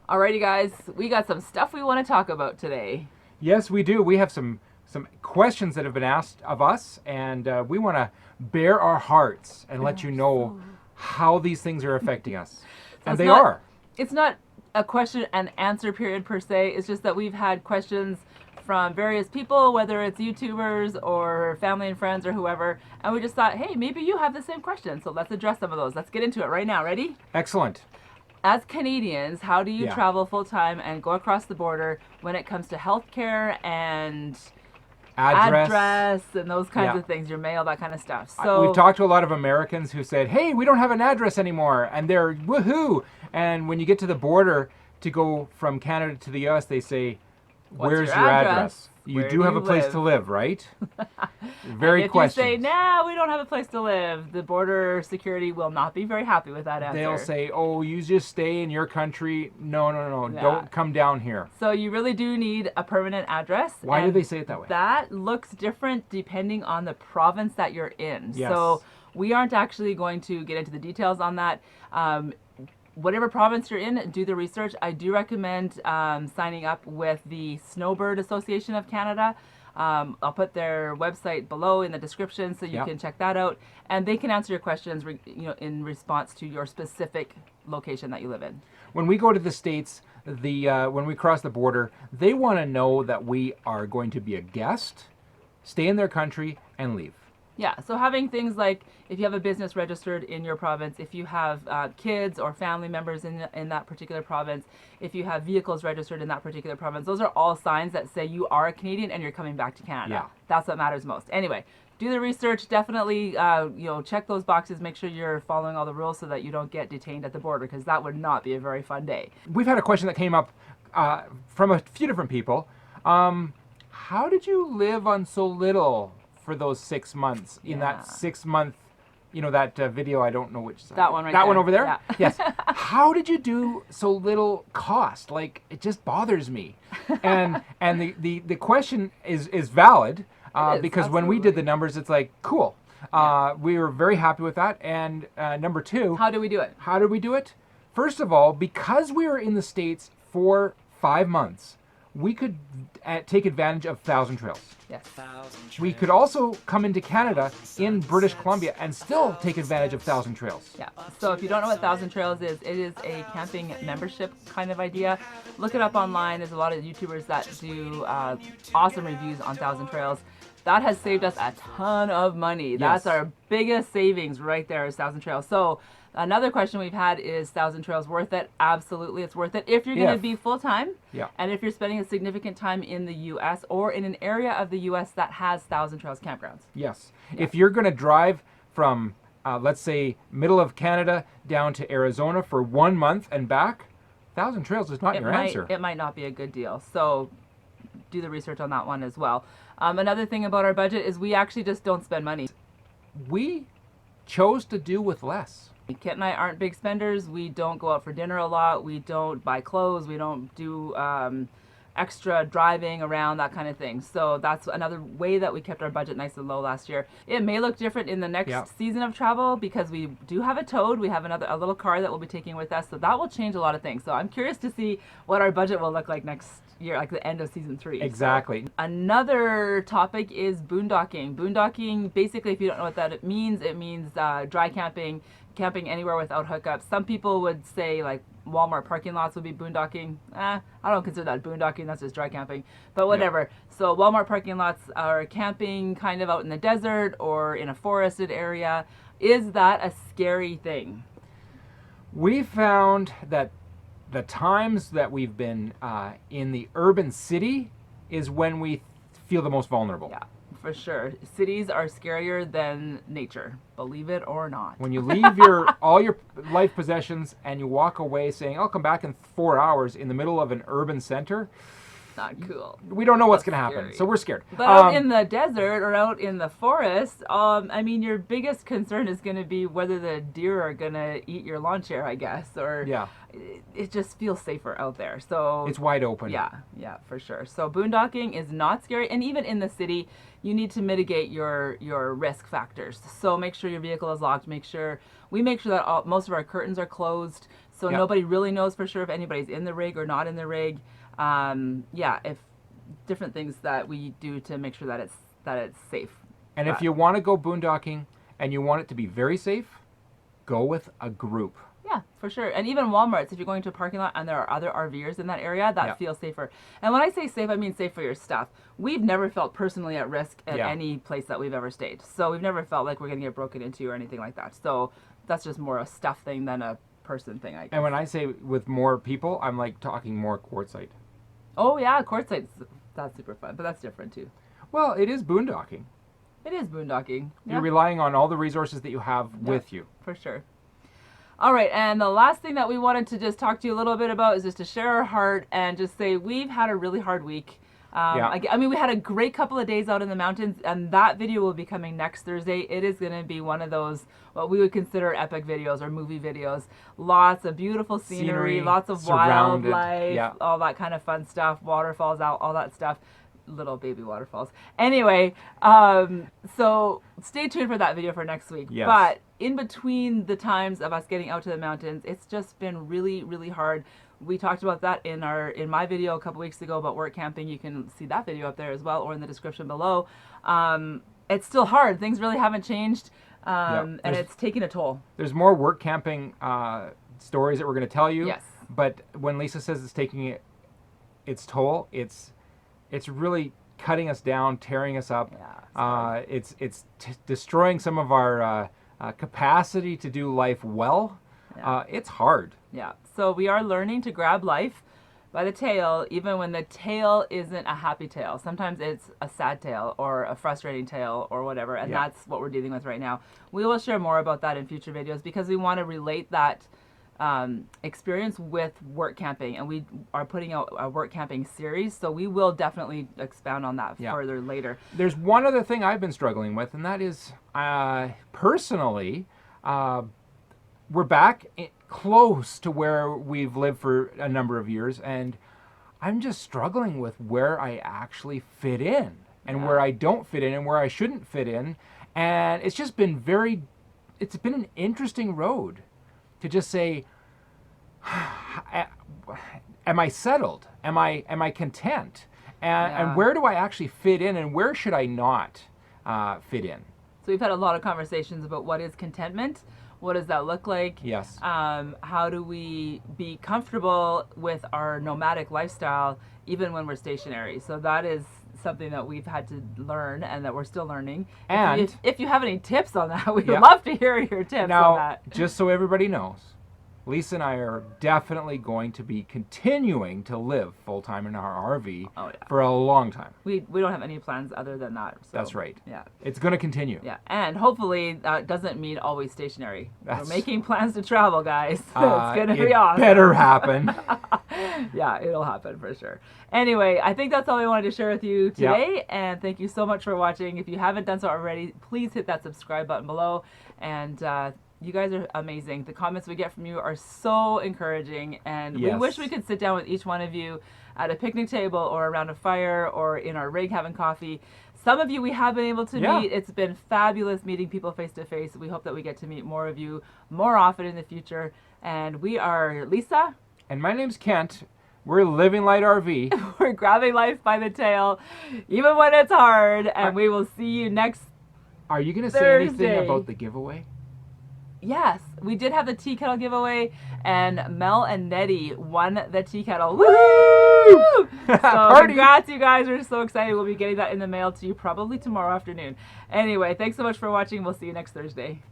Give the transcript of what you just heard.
Alrighty, guys, we got some stuff we want to talk about today. Yes, we do. We have some questions that have been asked of us, and we want to bare our hearts and let you know how these things are affecting us. So And they are. it's not a question and answer period per se. It's just that we've had questions from various people, whether it's YouTubers or family and friends or whoever, and we just thought, hey, maybe you have the same question, so let's address some of those. Let's get into it right now. Ready? Excellent. As Canadians, how do you Yeah. travel full time and go across the border when it comes to healthcare and Address. and those kinds Yeah. of things, your mail, that kind of stuff? We've talked to a lot of Americans who said, hey, we don't have an address anymore, and they're woohoo. And when you get to the border to go from Canada to the US, they say, where's your your address? address? You Where do do have you a place live?" to live, right? And Very if questions. you say, nah, we don't have a place to live, the border security will not be very happy with that answer. They'll say, oh, you just stay in your country. No, no, no, Yeah. don't come down here. So you really do need a permanent address. Why do and they say it that way? That looks different depending on the province that you're in. Yes. So we aren't actually going to get into the details on that. Whatever province you're in, do the research. I do recommend signing up with the Snowbird Association of Canada. I'll put their website below in the description so you Yep. can check that out, and they can answer your questions, in response to your specific location that you live in. When we go to the States, when we cross the border, they want to know that we are going to be a guest, stay in their country, and leave. Yeah, so having things like if you have a business registered in your province, if you have kids or family members in that particular province, if you have vehicles registered in that particular province, those are all signs that say you are a Canadian and you're coming back to Canada. Yeah. That's what matters most. Anyway, do the research. Definitely, check those boxes. Make sure you're following all the rules so that you don't get detained at the border, because that would not be a very fun day. We've had a question that came up from a few different people. How did you live on so little for those 6 months in Yeah. that 6 month, that video? I don't know which. That one right That one there. over there. Yeah. Yes. How did you do so little cost? Like, it just bothers me. And the question is valid It is, because when we did absolutely. the numbers, it's like cool. We were very happy with that. And number two, How do we do it? how did we do it? First of all, because we were in the States for 5 months, we could take advantage of Thousand Trails. Yes. We could also come into Canada in British Columbia and still take advantage of Thousand Trails. Yeah. So if you don't know what Thousand Trails is, it is a camping membership kind of idea. Look it up online. There's a lot of YouTubers that do awesome reviews on Thousand Trails. That has saved us a ton of money. That's Yes. our biggest savings right there is Thousand Trails. So another question we've had is Thousand Trails worth it? Absolutely, it's worth it if you're going to If. be full time. Yeah. And if you're spending a significant time in the U.S. or in an area of the U.S. that has Thousand Trails campgrounds. Yes. If you're going to drive from, let's say, middle of Canada down to Arizona for 1 month and back, Thousand Trails is not your answer. It might not be a good deal. So do the research on that one as well. Another thing about our budget is we actually just don't spend money. We chose to do with less. Kit and I aren't big spenders. We don't go out for dinner a lot. We don't buy clothes. We don't do extra driving around, that kind of thing. So that's another way that we kept our budget nice and low last year. It may look different in the next Yeah. season of travel because we do have a toad. We have a little car that we'll be taking with us. So that will change a lot of things. So I'm curious to see what our budget will look like next year, like the end of season 3. Exactly. So another topic is boondocking. Boondocking, basically, if you don't know what that means dry camping, camping anywhere without hookups. Some people would say like Walmart parking lots would be boondocking. I don't consider that boondocking, that's just dry camping. But whatever. So Walmart parking lots are camping kind of out in the desert or in a forested area. Is that a scary thing? We found that the times that we've been in the urban city is when we feel the most vulnerable. Yeah, for sure. Cities are scarier than nature, believe it or not. When you leave all your life possessions and you walk away saying, I'll come back in 4 hours in the middle of an urban center, Not cool. we don't know what's going to happen. scary. So we're scared. But out in the desert or out in the forest, your biggest concern is going to be whether the deer are going to eat your lawn chair, I guess, or Yeah. it just feels safer out there. So It's wide open. yeah, for sure. So boondocking is not scary, and even in the city, you need to mitigate your risk factors. So make sure your vehicle is locked. We make sure that most of our curtains are closed, So nobody really knows for sure if anybody's in the rig or not in the rig. If different things that we do to make sure that it's safe. And if you want to go boondocking and you want it to be very safe, go with a group. Yeah, for sure. And even Walmarts, if you're going to a parking lot and there are other RVers in that area, that feels safer. And when I say safe, I mean safe for your stuff. We've never felt personally at risk at any place that we've ever stayed. So we've never felt like we're going to get broken into or anything like that. So that's just more a stuff thing than a person thing, I guess. And when I say with more people, I'm like talking more quartzite. Oh, yeah, quartzite, that's super fun, but that's different too. Well, it is boondocking. It is boondocking. You're relying on all the resources that you have with you. For sure. All right, and the last thing that we wanted to just talk to you a little bit about is just to share our heart and just say we've had a really hard week. I mean, we had a great couple of days out in the mountains, and that video will be coming next Thursday. It is going to be one of those, what we would consider epic videos or movie videos. Lots of beautiful scenery, lots of wildlife, all that kind of fun stuff, waterfalls out, all that stuff. Little baby waterfalls. Anyway, so stay tuned for that video for next week. Yes. But in between the times of us getting out to the mountains, it's just been really, really hard. We talked about that in my video a couple weeks ago about work camping. You can see that video up there as well, or in the description below. It's still hard. Things really haven't changed, and it's taking a toll. There's more work camping stories that we're going to tell you. Yes. But when Lisa says it's taking its toll, it's really cutting us down, tearing us up. Yeah, it's destroying some of our capacity to do life well. Yeah. It's hard. Yeah. So we are learning to grab life by the tail, even when the tail isn't a happy tail. Sometimes it's a sad tail or a frustrating tail or whatever, and that's what we're dealing with right now. We will share more about that in future videos because we want to relate that experience with work camping, and we are putting out a work camping series, so we will definitely expound on that further later. There's one other thing I've been struggling with, and that is personally, we're back close to where we've lived for a number of years, and I'm just struggling with where I actually fit in and where I don't fit in and where I shouldn't fit in, and it's just been it's been an interesting road to just say, am I settled? Am I content? And where do I actually fit in, and where should I not fit in? So we've had a lot of conversations about what is contentment. What does that look like? Yes. How do we be comfortable with our nomadic lifestyle even when we're stationary? So that is something that we've had to learn and that we're still learning. And if you have any tips on that, we'd love to hear your tips on that. Now, just so everybody knows, Lisa and I are definitely going to be continuing to live full-time in our RV for a long time. We don't have any plans other than that. So, that's right. Yeah. It's going to continue. Yeah, and hopefully that doesn't mean always stationary. We're making plans to travel, guys. It's going to be awesome. It better happen. Yeah, it'll happen for sure. Anyway, I think that's all we wanted to share with you today, and thank you so much for watching. If you haven't done so already, please hit that subscribe button below, and you guys are amazing. The comments we get from you are so encouraging, and we wish we could sit down with each one of you at a picnic table or around a fire or in our rig having coffee. Some of you we have been able to meet. It's been fabulous meeting people face to face. We hope that we get to meet more of you more often in the future. And we are Lisa. And my name's Kent. We're Living Light RV. We're grabbing life by the tail, even when it's hard. And we will see you next Are you going to say anything about the giveaway? Yes, we did have the tea kettle giveaway, and Mel and Nettie won the tea kettle. Woo! So congrats, you guys. We're so excited. We'll be getting that in the mail to you probably tomorrow afternoon. Anyway, thanks so much for watching. We'll see you next Thursday.